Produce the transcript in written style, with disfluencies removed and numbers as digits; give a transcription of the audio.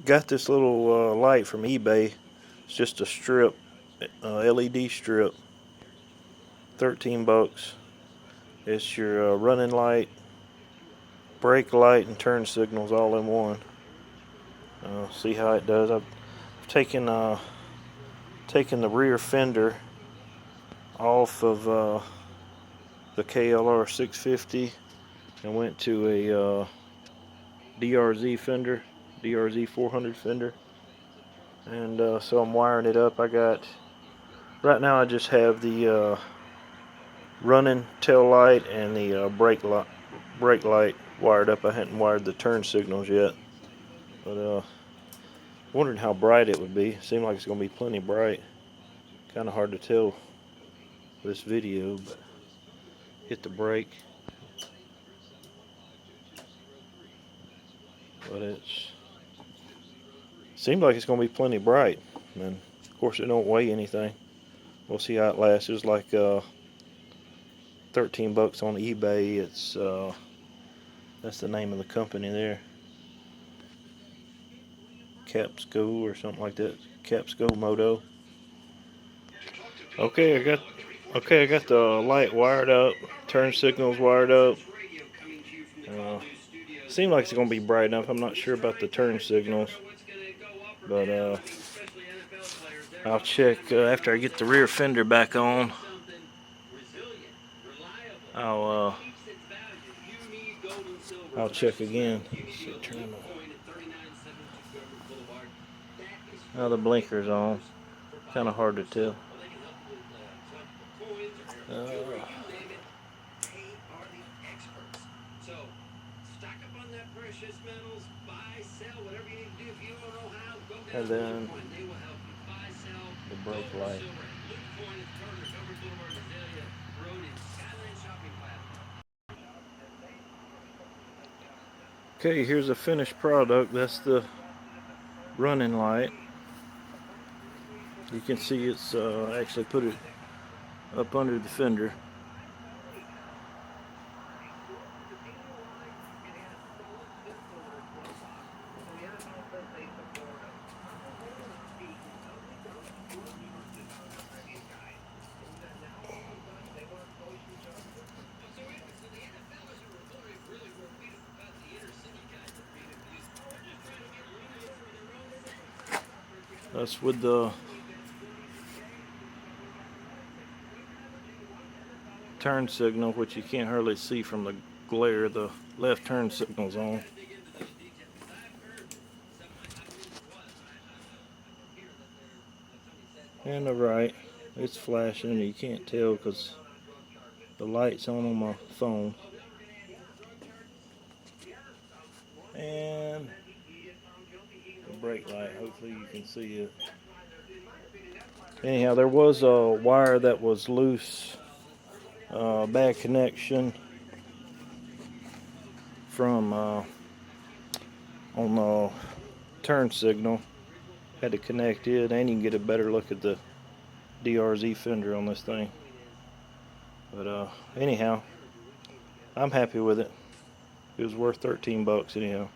Got this little light from eBay. It's just a strip, LED strip, 13 bucks. It's your running light, brake light, and turn signals all in one. See how it does. I've taken the rear fender off of the KLR 650 and went to a DRZ fender, DRZ 400 fender, and so I'm wiring it up. Right now I just have the running tail light and the brake light wired up. I hadn't wired the turn signals yet, but wondering how bright it would be. Seemed like it's going to be plenty bright. Kind of hard to tell this video, but hit the brake. But seems like it's going to be plenty bright. And of course it don't weigh anything. We'll see how it lasts. It was like 13 bucks on eBay. It's that's the name of the company there. Capsco or something like that. Capsco Moto. Okay, I got the light wired up, turn signals wired up. Seems like it's gonna be bright enough. I'm not sure about the turn signals, but I'll check after I get the rear fender back on. I'll check again. Now the blinker's on. Kind of hard to tell. And then the brake light. Okay, here's a finished product. That's the running light. You can see it's actually put it up under the fender. That's with the turn signal, which you can't hardly see from the glare. The left turn signal's on. And the right, it's flashing. You can't tell because the light's on my phone. And the brake light, hopefully you can see it. Anyhow, there was a wire that was loose, bad connection from on the turn signal. Had to connect it, and you can get a better look at the DRZ fender on this thing. But anyhow, I'm happy with it. It was worth 13 bucks anyhow.